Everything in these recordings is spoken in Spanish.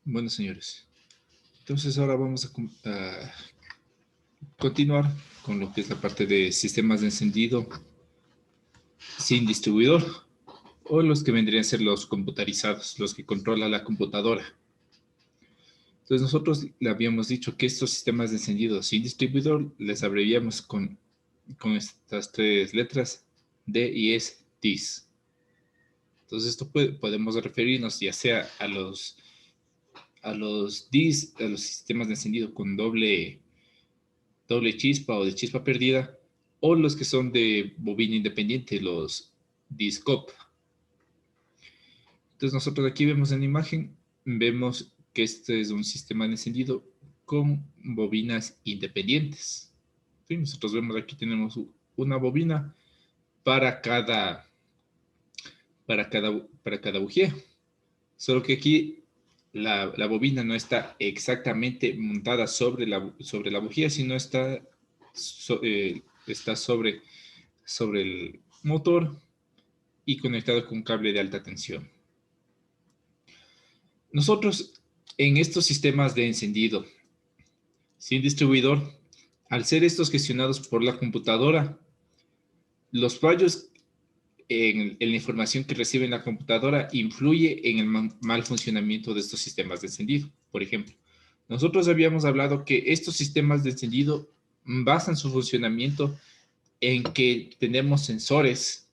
Bueno, señores, entonces ahora vamos a continuar con lo que es la parte de sistemas de encendido sin distribuidor, o los que vendrían a ser los computarizados, los que controla la computadora. Entonces nosotros le habíamos dicho que estos sistemas de encendido sin distribuidor les abreviamos con estas tres letras, D y S, DIS. Entonces esto podemos referirnos ya sea a los DIS, a los sistemas de encendido con doble chispa o de chispa perdida, o los que son de bobina independiente, los DISCOP. Entonces nosotros aquí vemos en la imagen, vemos que este es un sistema de encendido con bobinas independientes. ¿Sí? Nosotros vemos aquí tenemos una bobina para cada bujía. Solo que aquí la bobina no está exactamente montada sobre la bujía, sino está sobre el motor y conectado con un cable de alta tensión. Nosotros en estos sistemas de encendido sin distribuidor, al ser estos gestionados por la computadora, los fallos en la información que recibe la computadora influye en el mal funcionamiento de estos sistemas de encendido. Por ejemplo, nosotros habíamos hablado que estos sistemas de encendido basan su funcionamiento en que tenemos sensores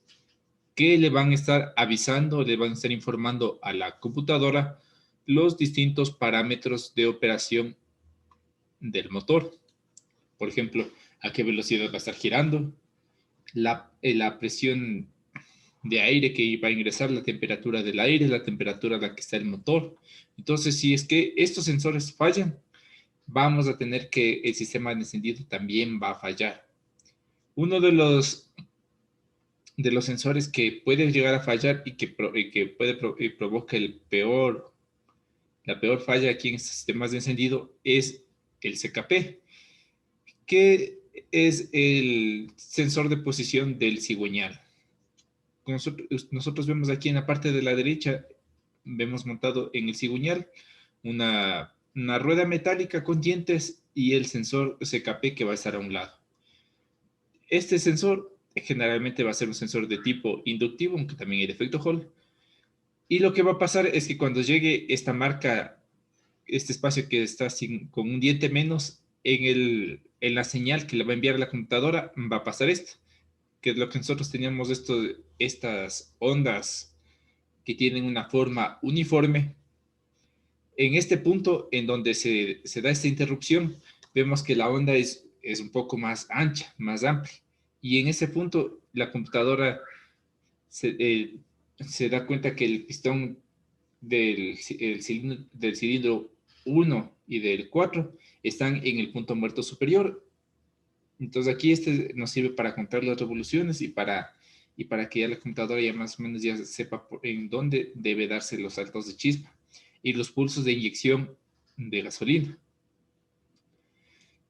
que le van a estar avisando, le van a estar informando a la computadora los distintos parámetros de operación del motor. Por ejemplo, a qué velocidad va a estar girando, la presión de aire que va a ingresar, la temperatura del aire, la temperatura a la que está el motor. Entonces, si es que estos sensores fallan, vamos a tener que el sistema de encendido también va a fallar. Uno de los sensores que puede llegar a fallar y que provoca la peor falla aquí en estos sistemas de encendido es el CKP, que es el sensor de posición del cigüeñal. Nosotros vemos aquí en la parte de la derecha, vemos montado en el cigüeñal una rueda metálica con dientes y el sensor CKP que va a estar a un lado. Este sensor generalmente va a ser un sensor de tipo inductivo, aunque también hay de efecto Hall. Y lo que va a pasar es que cuando llegue esta marca, este espacio que está con un diente menos, en la señal que le va a enviar a la computadora, va a pasar esto, que es lo que nosotros teníamos estas ondas que tienen una forma uniforme. En este punto en donde se da esta interrupción, vemos que la onda es un poco más ancha, más amplia. Y en ese punto la computadora se, eh, se da cuenta que el pistón del cilindro 1 y del 4 están en el punto muerto superior. Entonces aquí este nos sirve para contar las revoluciones y para que ya la computadora ya más o menos ya sepa en dónde debe darse los saltos de chispa y los pulsos de inyección de gasolina.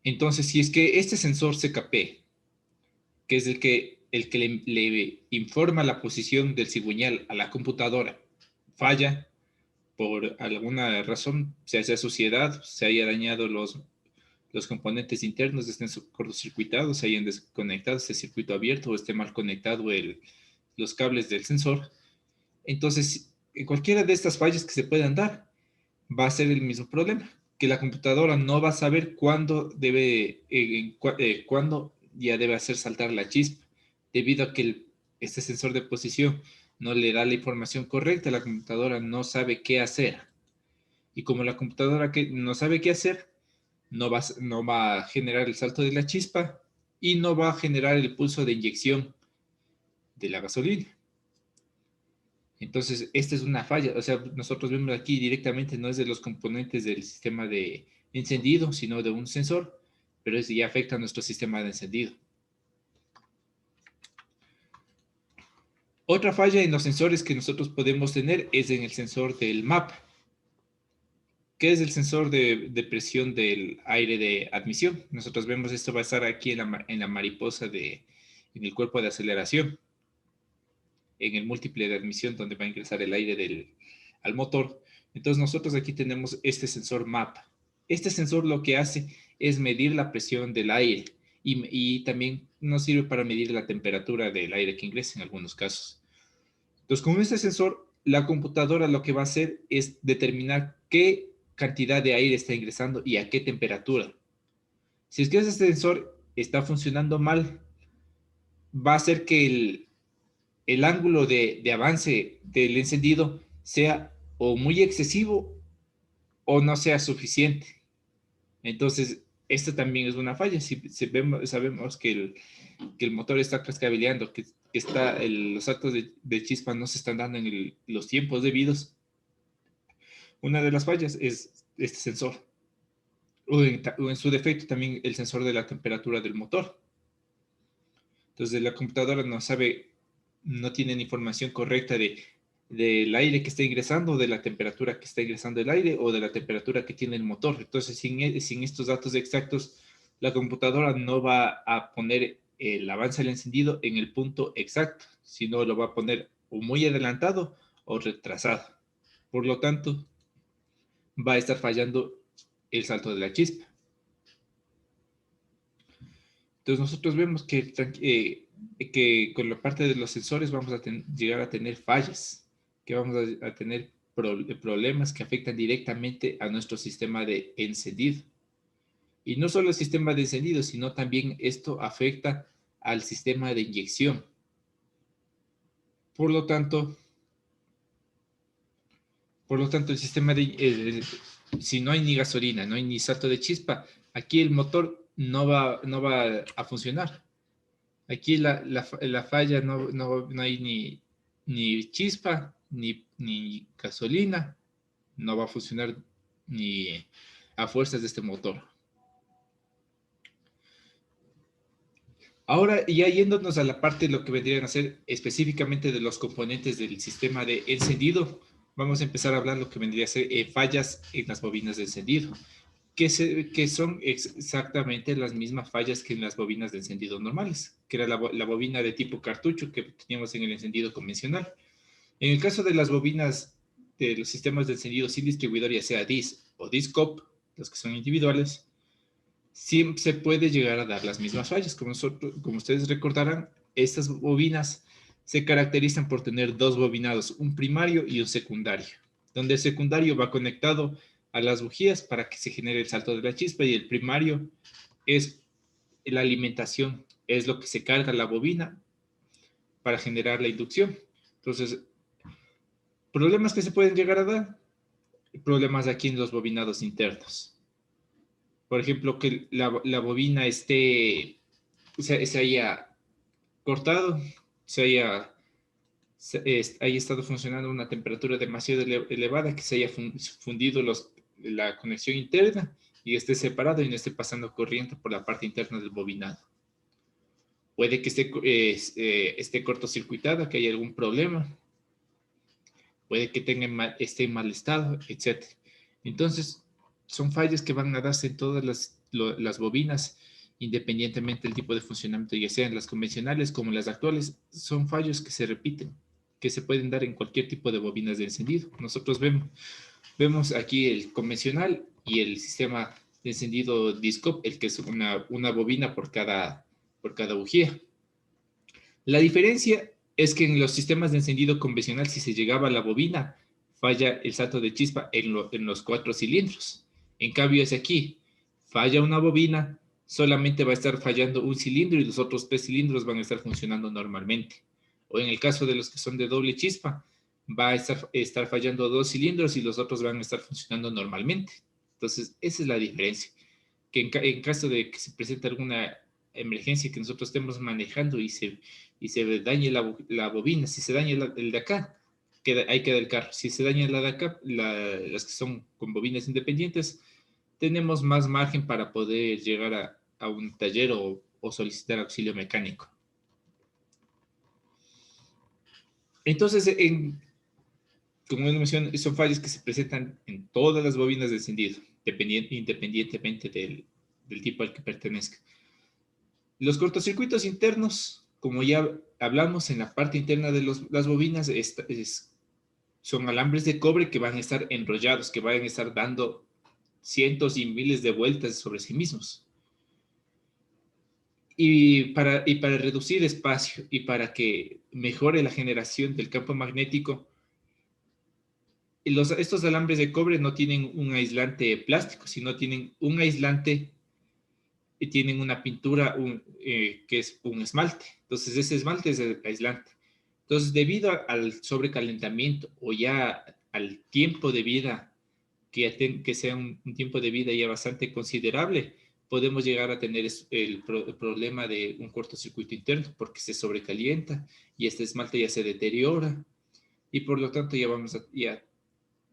Entonces, si es que este sensor CKP, que es el que le informa la posición del cigüeñal a la computadora, falla por alguna razón, sea suciedad, se haya dañado los componentes internos, estén cortocircuitados, se hayan desconectado ese circuito abierto o esté mal conectado los cables del sensor. Entonces, en cualquiera de estas fallas que se puedan dar, va a ser el mismo problema, que la computadora no va a saber cuándo ya debe hacer saltar la chispa, debido a que este sensor de posición no le da la información correcta, la computadora no sabe qué hacer. Y como la computadora que no sabe qué hacer, no va a generar el salto de la chispa y no va a generar el pulso de inyección de la gasolina. Entonces, esta es una falla. O sea, nosotros vemos aquí directamente, no es de los componentes del sistema de encendido, sino de un sensor, pero eso ya afecta a nuestro sistema de encendido. Otra falla en los sensores que nosotros podemos tener es en el sensor del MAP, que es el sensor de presión del aire de admisión. Nosotros vemos esto va a estar aquí en la mariposa en el cuerpo de aceleración, en el múltiple de admisión donde va a ingresar el aire al motor. Entonces nosotros aquí tenemos este sensor MAP. Este sensor lo que hace es medir la presión del aire y también nos sirve para medir la temperatura del aire que ingresa en algunos casos. Entonces, con este sensor, la computadora lo que va a hacer es determinar qué cantidad de aire está ingresando y a qué temperatura. Si es que ese sensor está funcionando mal, va a hacer que el ángulo de avance del encendido sea o muy excesivo o no sea suficiente. Entonces, esto también es una falla. Si sabemos que el motor está cascabeleando, que los saltos de chispa no se están dando en los tiempos debidos, una de las fallas es este sensor. O en su defecto también el sensor de la temperatura del motor. Entonces la computadora no sabe, no tiene información correcta del aire que está ingresando, de la temperatura que está ingresando el aire o de la temperatura que tiene el motor. Entonces sin estos datos exactos, la computadora no va a poner el avance del encendido en el punto exacto, sino lo va a poner o muy adelantado o retrasado. Por lo tanto, va a estar fallando el salto de la chispa. Entonces nosotros vemos que con la parte de los sensores vamos a llegar a tener fallas, que vamos a tener problemas que afectan directamente a nuestro sistema de encendido. Y no solo el sistema de encendido, sino también esto afecta al sistema de inyección. Por lo tanto, el sistema si no hay ni gasolina, no hay ni salto de chispa, aquí el motor no va a funcionar. Aquí la falla no hay ni chispa, ni gasolina, no va a funcionar ni a fuerzas de este motor. Ahora, ya yéndonos a la parte de lo que vendrían a ser específicamente de los componentes del sistema de encendido, vamos a empezar a hablar lo que vendría a ser fallas en las bobinas de encendido, que son exactamente las mismas fallas que en las bobinas de encendido normales, que era la bobina de tipo cartucho que teníamos en el encendido convencional. En el caso de las bobinas de los sistemas de encendido sin distribuidor, ya sea DIS o DIS-COP, los que son individuales, sí se puede llegar a dar las mismas fallas. Como ustedes recordarán, estas bobinas se caracterizan por tener dos bobinados, un primario y un secundario, donde el secundario va conectado a las bujías para que se genere el salto de la chispa y el primario es la alimentación, es lo que se carga la bobina para generar la inducción. Entonces, problemas que se pueden llegar a dar, problemas aquí en los bobinados internos. Por ejemplo, que la bobina se haya cortado, haya estado funcionando a una temperatura demasiado elevada, que se haya fundido la conexión interna y esté separado y no esté pasando corriente por la parte interna del bobinado. Puede que esté cortocircuitada, que haya algún problema, puede que esté en mal estado, etc. Entonces, son fallas que van a darse en todas las bobinas, independientemente del tipo de funcionamiento, ya sean las convencionales como las actuales, son fallos que se repiten, que se pueden dar en cualquier tipo de bobinas de encendido. Nosotros vemos aquí el convencional y el sistema de encendido DIS-COP, el que es una bobina por cada bujía. La diferencia es que en los sistemas de encendido convencional, si se llegaba a la bobina, falla el salto de chispa en los 4 cilindros. En cambio, es aquí, falla una bobina, solamente va a estar fallando un cilindro y los otros 3 cilindros van a estar funcionando normalmente. O en el caso de los que son de doble chispa, va a estar fallando 2 cilindros y los otros van a estar funcionando normalmente. Entonces, esa es la diferencia. Que en caso de que se presente alguna emergencia que nosotros estemos manejando y se dañe la bobina, si se daña el de acá, ahí queda el carro. Si se daña la de acá, las que son con bobinas independientes, tenemos más margen para poder llegar a un taller o solicitar auxilio mecánico. Entonces, como mencioné, son fallos que se presentan en todas las bobinas de encendido, independientemente del tipo al que pertenezca. Los cortocircuitos internos, como ya hablamos en la parte interna de las bobinas, son alambres de cobre que van a estar enrollados, que van a estar dando cientos y miles de vueltas sobre sí mismos. Y para reducir espacio y para que mejore la generación del campo magnético, estos alambres de cobre no tienen un aislante plástico, sino tienen un aislante y tienen una pintura que es un esmalte. Entonces, ese esmalte es el aislante. Entonces, debido al sobrecalentamiento o ya al tiempo de vida, que sea un tiempo de vida ya bastante considerable, podemos llegar a tener el problema de un cortocircuito interno, porque se sobrecalienta y este esmalte ya se deteriora y por lo tanto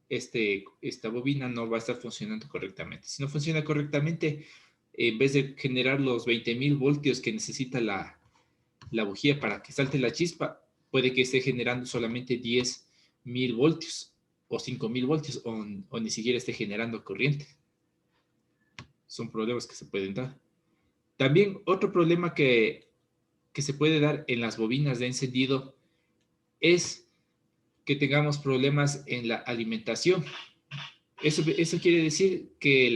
esta bobina no va a estar funcionando correctamente. Si no funciona correctamente, en vez de generar los 20.000 voltios que necesita la bujía para que salte la chispa, puede que esté generando solamente 10.000 voltios o 5.000 voltios o ni siquiera esté generando corriente. Son problemas que se pueden dar. También otro problema que se puede dar en las bobinas de encendido es que tengamos problemas en la alimentación. Eso quiere decir que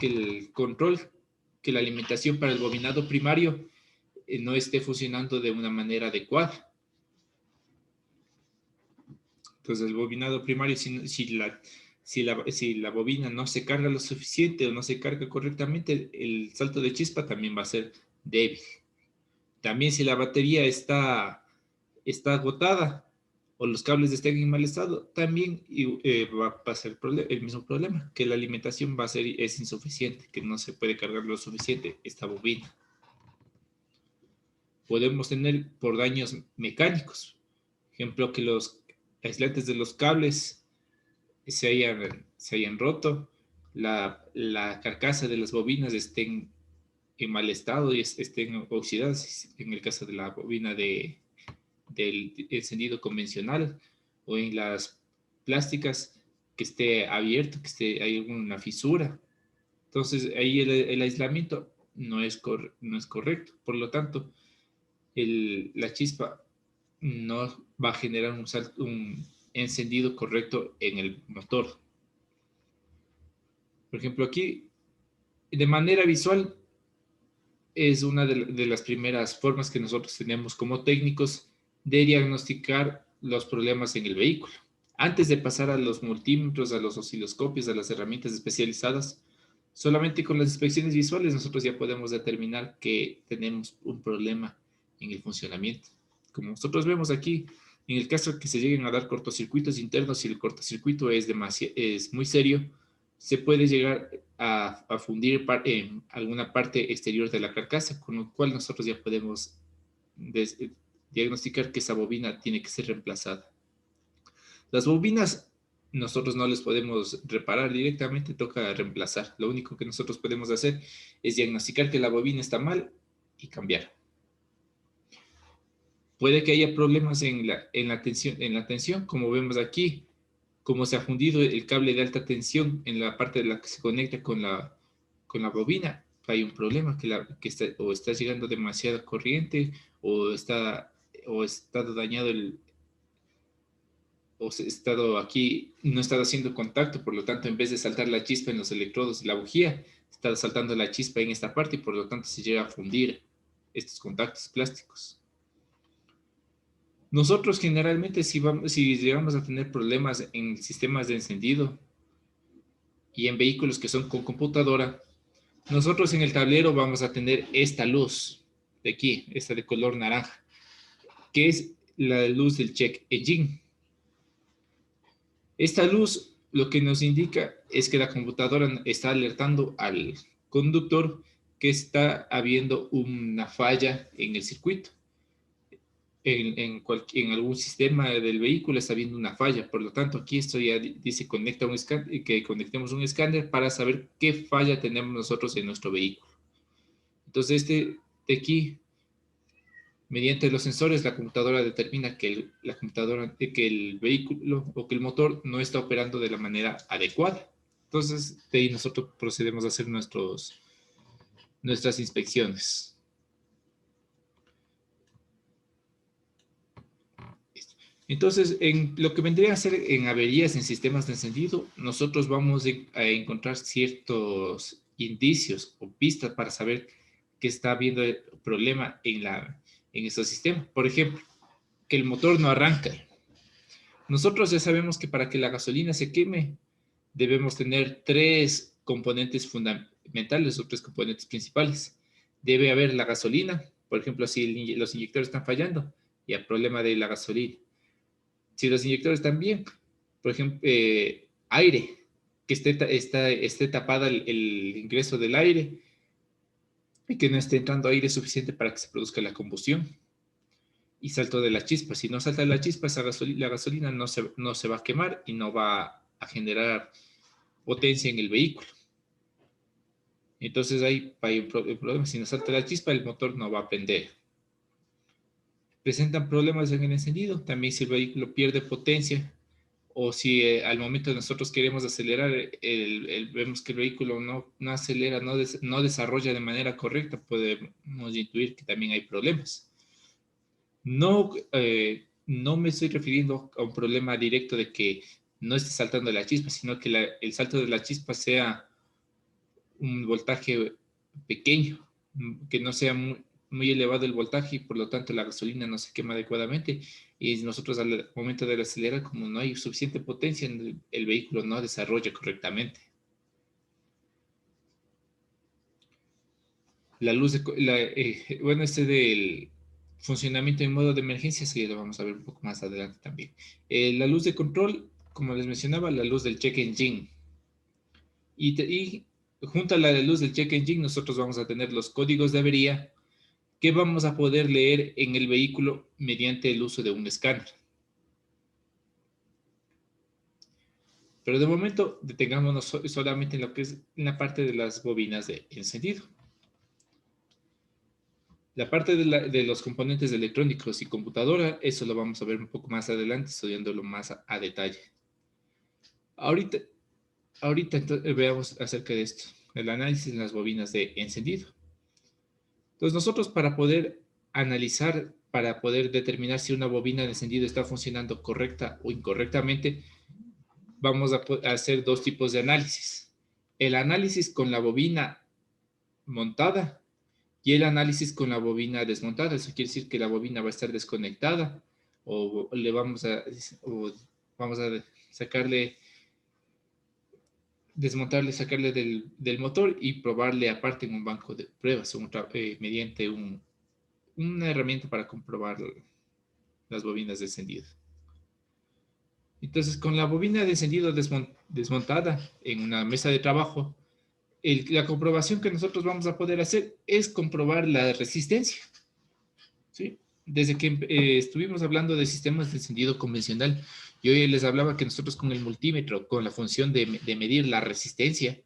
el control, que la alimentación para el bobinado primario no esté funcionando de una manera adecuada. Entonces, el bobinado primario, si la bobina no se carga lo suficiente o no se carga correctamente, el salto de chispa también va a ser débil. También si la batería está agotada o los cables están en mal estado, también va a ser el mismo problema, que la alimentación es insuficiente, que no se puede cargar lo suficiente esta bobina. Podemos tener por daños mecánicos, ejemplo, que los aislantes de los cables se hayan roto, la carcasa de las bobinas estén en mal estado y estén oxidadas, en el caso de la bobina del encendido convencional, o en las plásticas que esté abierto, hay alguna fisura. Entonces ahí el aislamiento no es correcto. Por lo tanto, la chispa no va a generar un encendido correcto en el motor. Por ejemplo, aquí, de manera visual, es una de las primeras formas que nosotros tenemos como técnicos de diagnosticar los problemas en el vehículo. Antes de pasar a los multímetros, a los osciloscopios, a las herramientas especializadas, solamente con las inspecciones visuales nosotros ya podemos determinar que tenemos un problema en el funcionamiento. Como nosotros vemos aquí, en el caso que se lleguen a dar cortocircuitos internos, si el cortocircuito es muy serio, se puede llegar a fundir en alguna parte exterior de la carcasa, con lo cual nosotros ya podemos diagnosticar que esa bobina tiene que ser reemplazada. Las bobinas nosotros no les podemos reparar directamente, toca reemplazar. Lo único que nosotros podemos hacer es diagnosticar que la bobina está mal y cambiar. Puede que haya problemas en la tensión, como vemos aquí, como se ha fundido el cable de alta tensión en la parte de la que se conecta con la bobina. Hay un problema o está llegando demasiada corriente o está dañado o ha estado aquí, no está haciendo contacto, por lo tanto, en vez de saltar la chispa en los electrodos de la bujía, está saltando la chispa en esta parte y por lo tanto se llega a fundir estos contactos plásticos. Nosotros generalmente si llegamos a tener problemas en sistemas de encendido y en vehículos que son con computadora, nosotros en el tablero vamos a tener esta luz de aquí, esta de color naranja, que es la luz del check engine. Esta luz lo que nos indica es que la computadora está alertando al conductor que está habiendo una falla en el circuito. En algún sistema del vehículo está habiendo una falla. Por lo tanto, aquí esto ya dice que conectemos un escáner para saber qué falla tenemos nosotros en nuestro vehículo. Entonces, de aquí, mediante los sensores, la computadora determina que el vehículo o que el motor no está operando de la manera adecuada. Entonces, de ahí nosotros procedemos a hacer nuestras inspecciones. Entonces, en lo que vendría a ser en averías en sistemas de encendido, nosotros vamos a encontrar ciertos indicios o pistas para saber que está habiendo el problema en estos sistemas. Por ejemplo, que el motor no arranca. Nosotros ya sabemos que para que la gasolina se queme, debemos tener tres componentes fundamentales o tres componentes principales. Debe haber la gasolina, por ejemplo, si los inyectores están fallando, y el problema de la gasolina. Si los inyectores están bien, por ejemplo, aire, que esté tapada el ingreso del aire y que no esté entrando aire suficiente para que se produzca la combustión. Y salto de la chispa. Si no salta la chispa, la gasolina no se va a quemar y no va a generar potencia en el vehículo. Entonces ahí hay un problema. Si no salta la chispa, el motor no va a prender. Presentan problemas en el encendido. También si el vehículo pierde potencia o si al momento nosotros queremos acelerar, vemos que el vehículo no acelera, no desarrolla de manera correcta, podemos intuir que también hay problemas. No me estoy refiriendo a un problema directo de que no esté saltando la chispa, sino que el salto de la chispa sea un voltaje pequeño, que no sea muy elevado el voltaje y por lo tanto la gasolina no se quema adecuadamente. Y nosotros al momento de acelerar, como no hay suficiente potencia, el vehículo no desarrolla correctamente. La luz bueno, del funcionamiento en modo de emergencia, sí, lo vamos a ver un poco más adelante también. La luz de control, como les mencionaba, la luz del check engine. Y junto a la luz del check engine, nosotros vamos a tener los códigos de avería que vamos a poder leer en el vehículo mediante el uso de un escáner. Pero de momento, detengámonos solamente en lo que es en la parte de las bobinas de encendido. La parte de los componentes electrónicos y computadora, eso lo vamos a ver un poco más adelante, estudiándolo más a detalle. Ahorita entonces, veamos acerca de esto, el análisis en las bobinas de encendido. Entonces nosotros para poder analizar, para poder determinar si una bobina de encendido está funcionando correcta o incorrectamente, vamos a hacer dos tipos de análisis. El análisis con la bobina montada y el análisis con la bobina desmontada. Eso quiere decir que la bobina va a estar desconectada o vamos a desmontarle, sacarle del motor y probarle aparte en un banco de pruebas mediante una herramienta para comprobar las bobinas de encendido. Entonces, con la bobina de encendido desmontada en una mesa de trabajo, la comprobación que nosotros vamos a poder hacer es comprobar la resistencia. ¿Sí? Desde que estuvimos hablando de sistemas de encendido convencional, yo les hablaba que nosotros con el multímetro, con la función de medir la resistencia,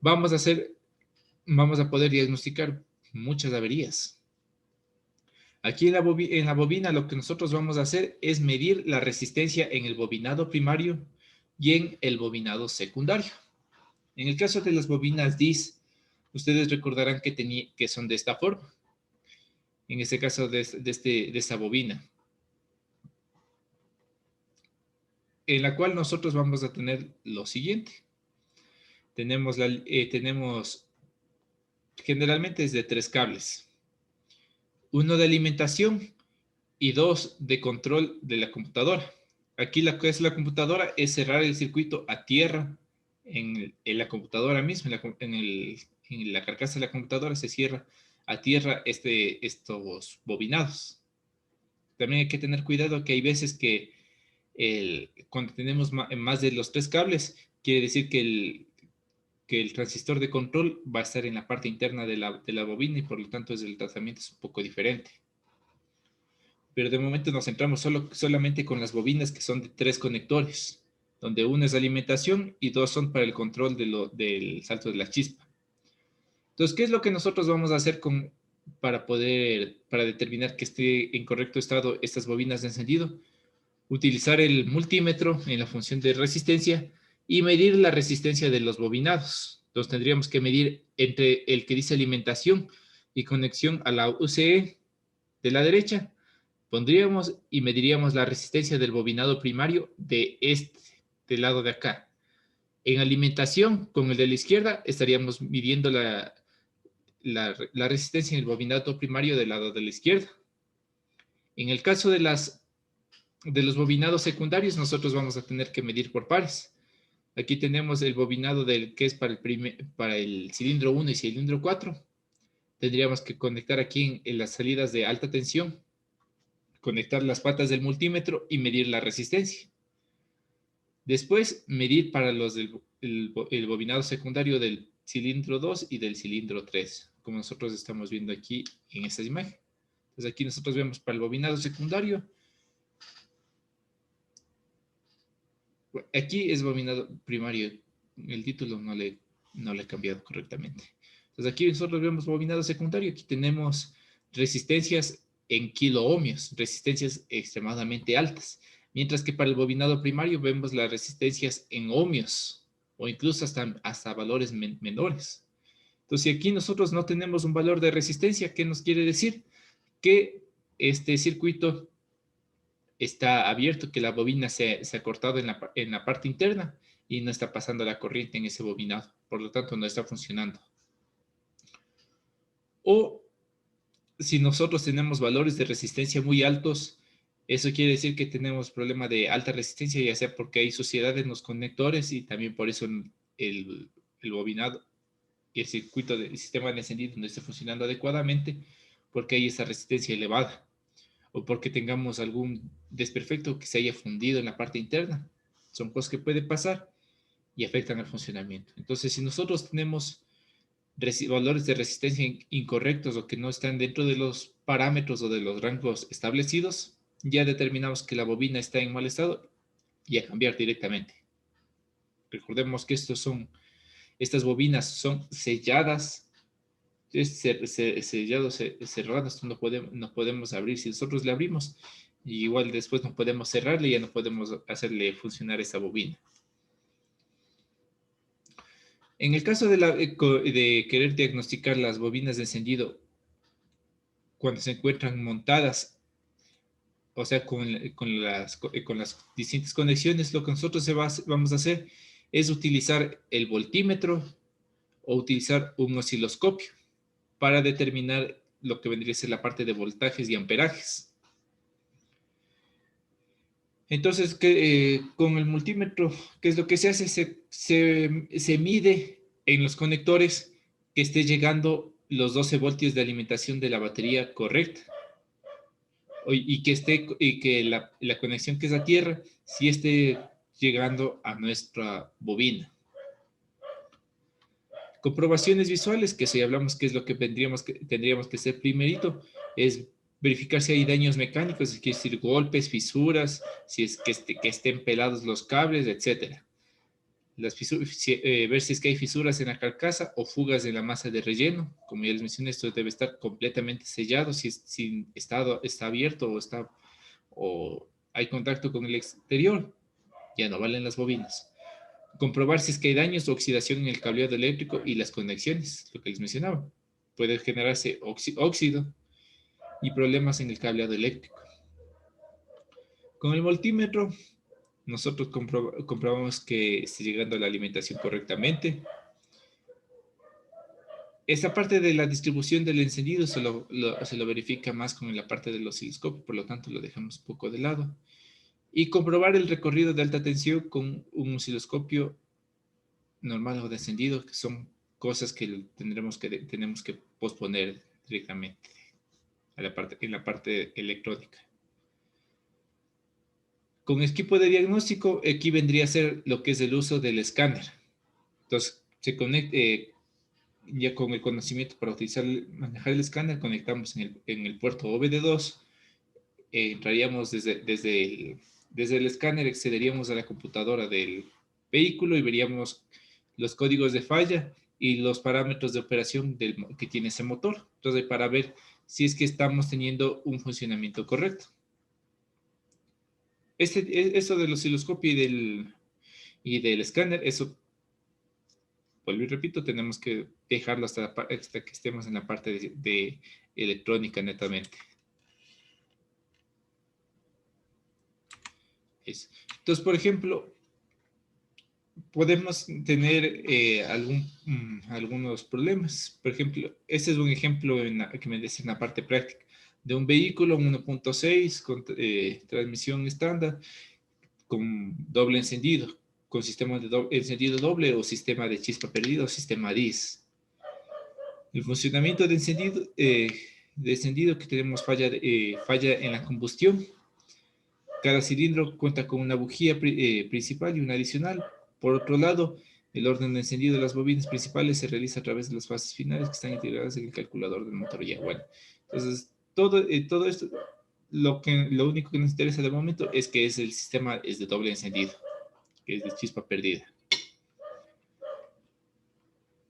vamos a poder diagnosticar muchas averías. Aquí en la bobina lo que nosotros vamos a hacer es medir la resistencia en el bobinado primario y en el bobinado secundario. En el caso de las bobinas DIS, ustedes recordarán que son de esta forma. En este caso de esta bobina, en la cual nosotros vamos a tener lo siguiente. Tenemos generalmente es de 3 cables. Uno de alimentación y 2 de control de la computadora. Aquí lo que es la computadora es cerrar el circuito a tierra en la computadora misma, en la carcasa de la computadora se cierra a tierra estos bobinados. También hay que tener cuidado que hay veces que cuando tenemos más de los 3 cables, quiere decir que el transistor de control va a estar en la parte interna de la bobina y por lo tanto el tratamiento es un poco diferente. Pero de momento nos centramos solamente con las bobinas que son de 3 conectores, donde uno es alimentación y 2 son para el control del salto de la chispa. Entonces, ¿qué es lo que nosotros vamos a hacer para determinar que esté en correcto estado estas bobinas de encendido? Utilizar el multímetro en la función de resistencia y medir la resistencia de los bobinados. Entonces tendríamos que medir entre el que dice alimentación y conexión a la UCE de la derecha Pondríamos y mediríamos la resistencia del bobinado primario del lado de acá. En alimentación, con el de la izquierda, estaríamos midiendo la resistencia en el bobinato primario del lado de la izquierda. En el caso de los bobinados secundarios, nosotros vamos a tener que medir por pares. Aquí tenemos el bobinado que es para el cilindro 1 y cilindro 4. Tendríamos que conectar aquí en las salidas de alta tensión, conectar las patas del multímetro y medir la resistencia. Después, medir para el bobinado secundario del cilindro 2 y del cilindro 3, como nosotros estamos viendo aquí en esta imagen. Entonces aquí nosotros vemos para el bobinado secundario. Aquí es bobinado primario. El título no le he cambiado correctamente. Entonces aquí nosotros vemos bobinado secundario. Aquí tenemos resistencias en kiloohmios, resistencias extremadamente altas. Mientras que para el bobinado primario vemos las resistencias en ohmios o incluso hasta valores menores. Entonces, si aquí nosotros no tenemos un valor de resistencia, ¿qué nos quiere decir? Que este circuito está abierto, que la bobina se ha cortado en la parte interna y no está pasando la corriente en ese bobinado. Por lo tanto, no está funcionando. O si nosotros tenemos valores de resistencia muy altos, eso quiere decir que tenemos problema de alta resistencia, ya sea porque hay suciedad en los conectores y también por eso el bobinado y el circuito del sistema de encendido no esté funcionando adecuadamente, porque hay esa resistencia elevada, o porque tengamos algún desperfecto que se haya fundido en la parte interna. Son cosas que pueden pasar y afectan al funcionamiento. Entonces, si nosotros tenemos valores de resistencia incorrectos o que no están dentro de los parámetros o de los rangos establecidos, ya determinamos que la bobina está en mal estado y a cambiar directamente. Recordemos que estas bobinas son selladas, cerradas, no podemos abrir. Si nosotros le abrimos, igual después no podemos cerrarle y ya no podemos hacerle funcionar esa bobina. En el caso de querer diagnosticar las bobinas de encendido cuando se encuentran montadas, o sea, con las distintas conexiones, lo que nosotros vamos a hacer es utilizar el voltímetro o utilizar un osciloscopio para determinar lo que vendría a ser la parte de voltajes y amperajes. Entonces, con el multímetro, ¿qué es lo que se hace? Se mide en los conectores que esté llegando los 12 voltios de alimentación de la batería correcta. Y que la conexión que es a tierra sí esté llegando a nuestra bobina. Comprobaciones visuales, que si hablamos que es lo que tendríamos que hacer primerito, es verificar si hay daños mecánicos, es decir, golpes, fisuras, si es que estén pelados los cables, etc. Ver si es que hay fisuras en la carcasa o fugas en la masa de relleno. Como ya les mencioné, esto debe estar completamente sellado. Si está abierto o hay contacto con el exterior, ya no valen las bobinas. Comprobar si es que hay daños o oxidación en el cableado eléctrico y las conexiones, lo que les mencionaba. Puede generarse óxido y problemas en el cableado eléctrico. Con el multímetro, nosotros comprobamos que esté llegando la alimentación correctamente. Esta parte de la distribución del encendido se lo verifica más con la parte del osciloscopio, por lo tanto lo dejamos un poco de lado. Y comprobar el recorrido de alta tensión con un osciloscopio normal o de encendido, que son cosas que tenemos que posponer directamente en la parte electrónica. Con equipo de diagnóstico, aquí vendría a ser lo que es el uso del escáner. Entonces, ya con el conocimiento para manejar el escáner, conectamos en el puerto OBD2, entraríamos desde el escáner, accederíamos a la computadora del vehículo y veríamos los códigos de falla y los parámetros de operación que tiene ese motor. Entonces, para ver si es que estamos teniendo un funcionamiento correcto. Eso del osciloscopio y del escáner, eso, vuelvo y repito, tenemos que dejarlo hasta que estemos en la parte de electrónica netamente. Eso. Entonces, por ejemplo, podemos tener algunos problemas. Por ejemplo, este es un ejemplo que me dice en la parte práctica de un vehículo 1.6 con transmisión estándar con doble encendido, con sistema de encendido doble o sistema de chispa perdida o sistema DIS. El funcionamiento de encendido que tenemos falla en la combustión. Cada cilindro cuenta con una bujía principal y una adicional. Por otro lado, el orden de encendido de las bobinas principales se realiza a través de las fases finales que están integradas en el calculador del motor. Ya, bueno, entonces todo esto, lo único que nos interesa de momento es que el sistema es de doble encendido, que es de chispa perdida.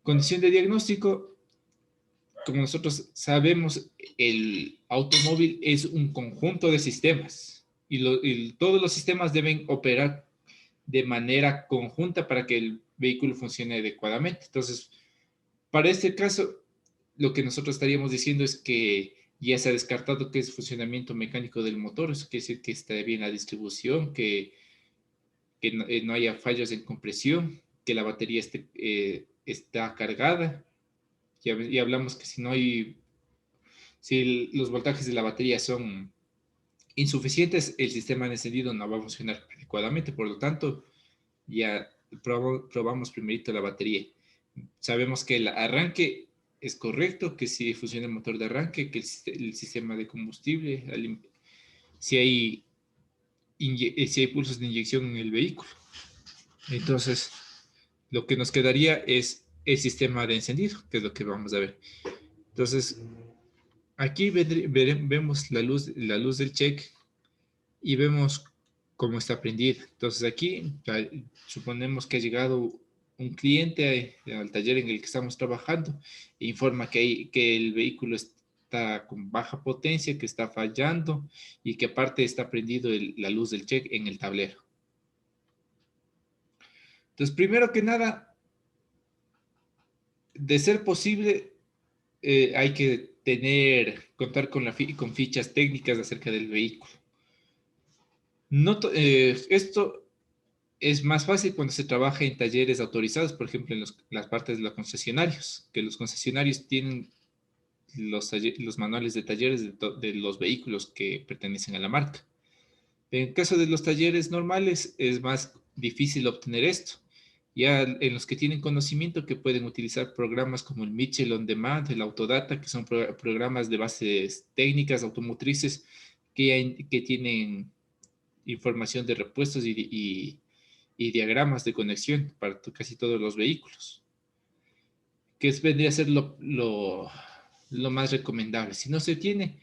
Condición de diagnóstico. Como nosotros sabemos, el automóvil es un conjunto de sistemas y todos los sistemas deben operar de manera conjunta para que el vehículo funcione adecuadamente. Entonces, para este caso, lo que nosotros estaríamos diciendo es que ya se ha descartado que es funcionamiento mecánico del motor, eso quiere decir que está bien la distribución, que no haya fallos en compresión, que la batería está cargada. Ya hablamos que si los voltajes de la batería son insuficientes, el sistema de encendido no va a funcionar adecuadamente. Por lo tanto, ya probamos primerito la batería. Sabemos que el arranque es correcto, que si funciona el motor de arranque, que el sistema de combustible, si si hay pulsos de inyección en el vehículo. Entonces, lo que nos quedaría es el sistema de encendido, que es lo que vamos a ver. Entonces, aquí vemos la luz del check y vemos cómo está prendida. Entonces aquí suponemos que ha llegado un cliente al taller en el que estamos trabajando e informa que el vehículo está con baja potencia, que está fallando y que aparte está prendido la luz del check en el tablero. Entonces, primero que nada, de ser posible, hay que contar con fichas técnicas acerca del vehículo. Esto es más fácil cuando se trabaja en talleres autorizados, por ejemplo, en las partes de los concesionarios, que los concesionarios tienen los manuales de talleres de los vehículos que pertenecen a la marca. En el caso de los talleres normales es más difícil obtener esto. Ya en los que tienen conocimiento que pueden utilizar programas como el Mitchell On Demand, el Autodata, que son programas de bases técnicas automotrices que tienen información de repuestos y diagramas de conexión para casi todos los vehículos, que vendría a ser lo más recomendable. Si no se tiene,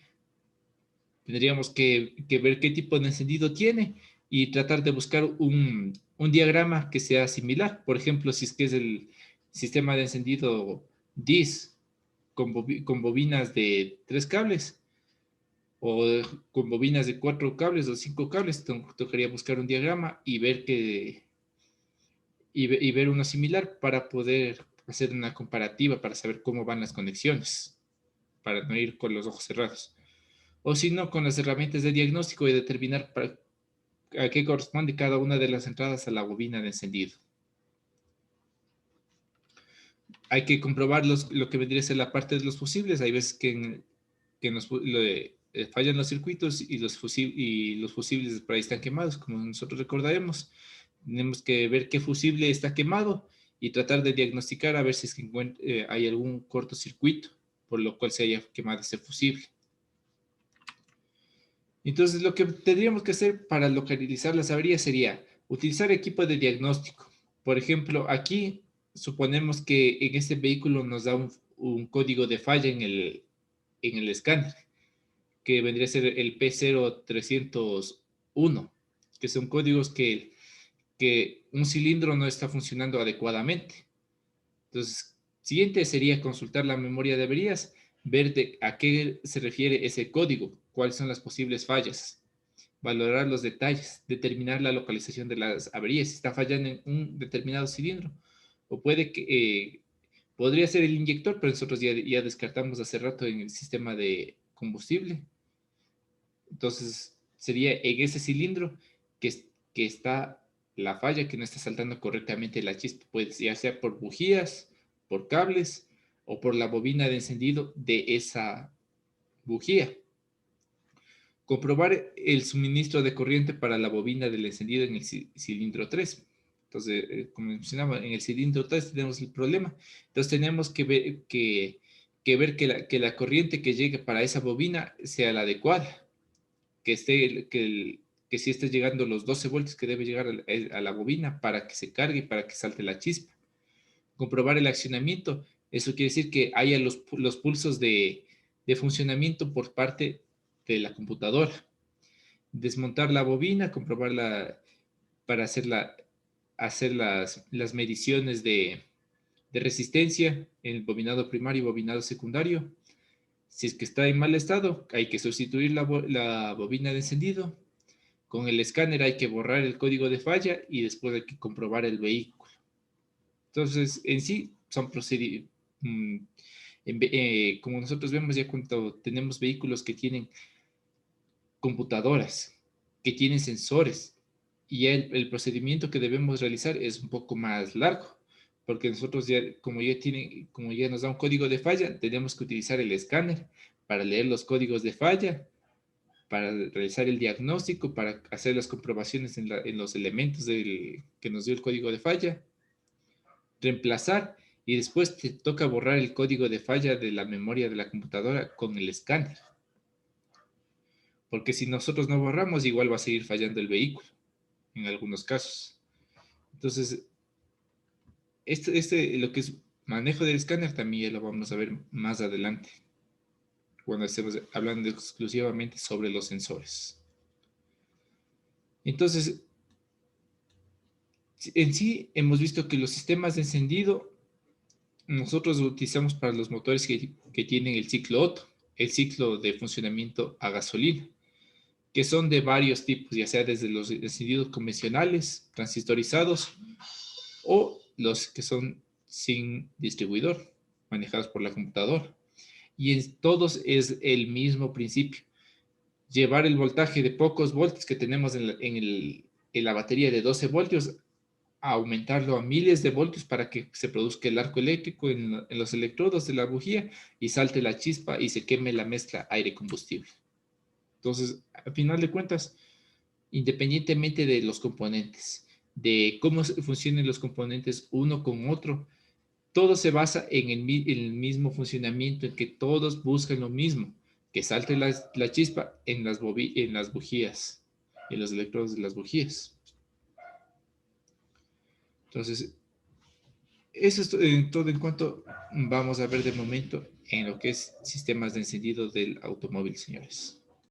tendríamos que ver qué tipo de encendido tiene y tratar de buscar un diagrama que sea similar. Por ejemplo, si es que es el sistema de encendido DIS con bobinas de 3 cables o con bobinas de 4 cables o 5 cables, tocaría buscar un diagrama y ver uno similar para poder hacer una comparativa, para saber cómo van las conexiones, para no ir con los ojos cerrados. O si no, con las herramientas de diagnóstico y determinar a qué corresponde cada una de las entradas a la bobina de encendido. Hay que comprobar lo que vendría a ser la parte de los fusibles. Hay veces que fallan los circuitos y los fusibles por ahí están quemados, como nosotros recordaremos. Tenemos que ver qué fusible está quemado y tratar de diagnosticar a ver si es que hay algún cortocircuito por lo cual se haya quemado ese fusible. Entonces, lo que tendríamos que hacer para localizar las averías sería utilizar equipo de diagnóstico. Por ejemplo, aquí suponemos que en este vehículo nos da un código de falla en el escáner, que vendría a ser el P0301, que son códigos que un cilindro no está funcionando adecuadamente. Entonces, siguiente sería consultar la memoria de averías, ver a qué se refiere ese código, cuáles son las posibles fallas, valorar los detalles, determinar la localización de las averías, si está fallando en un determinado cilindro, o podría ser el inyector, pero nosotros ya descartamos hace rato en el sistema de combustible. Entonces, sería en ese cilindro que está la falla, que no está saltando correctamente la chispa, pues ya sea por bujías, por cables o por la bobina de encendido de esa bujía. Comprobar el suministro de corriente para la bobina del encendido en el cilindro 3. Entonces, como mencionaba, en el cilindro 3 tenemos el problema. Entonces, tenemos que ver que la corriente que llegue para esa bobina sea la adecuada, que sí esté llegando los 12 voltios que debe llegar a la bobina para que se cargue y para que salte la chispa. Comprobar el accionamiento. Eso quiere decir que haya los pulsos de funcionamiento por parte de la computadora. Desmontar la bobina, comprobarla para hacer las mediciones de resistencia en el bobinado primario y bobinado secundario. Si es que está en mal estado, hay que sustituir la bobina de encendido. Con el escáner hay que borrar el código de falla y después hay que comprobar el vehículo. Entonces, en sí, son procedimientos. Como nosotros vemos ya cuando tenemos vehículos que tienen computadoras, que tienen sensores, y ya el procedimiento que debemos realizar es un poco más largo, porque nosotros ya, como ya nos da un código de falla, tenemos que utilizar el escáner para leer los códigos de falla, para realizar el diagnóstico, para hacer las comprobaciones en los elementos que nos dio el código de falla, reemplazar, y después te toca borrar el código de falla de la memoria de la computadora con el escáner. Porque si nosotros no borramos, igual va a seguir fallando el vehículo, en algunos casos. Entonces, lo que es manejo del escáner también ya lo vamos a ver más adelante, cuando estemos hablando exclusivamente sobre los sensores. Entonces, en sí hemos visto que los sistemas de encendido nosotros lo utilizamos para los motores que tienen el ciclo Otto, el ciclo de funcionamiento a gasolina, que son de varios tipos, ya sea desde los encendidos convencionales, transistorizados, o los que son sin distribuidor, manejados por la computadora. Y en todos es el mismo principio. Llevar el voltaje de pocos voltios que tenemos en la batería de 12 voltios, a aumentarlo a miles de voltios para que se produzca el arco eléctrico en los electrodos de la bujía y salte la chispa y se queme la mezcla aire-combustible. Entonces, al final de cuentas, independientemente de los componentes, de cómo funcionan los componentes uno con otro, todo se basa en el mismo funcionamiento, en que todos buscan lo mismo, que salte la chispa en las bujías, en los electrodos de las bujías. Entonces, eso es todo en cuanto vamos a ver de momento en lo que es sistemas de encendido del automóvil, señores.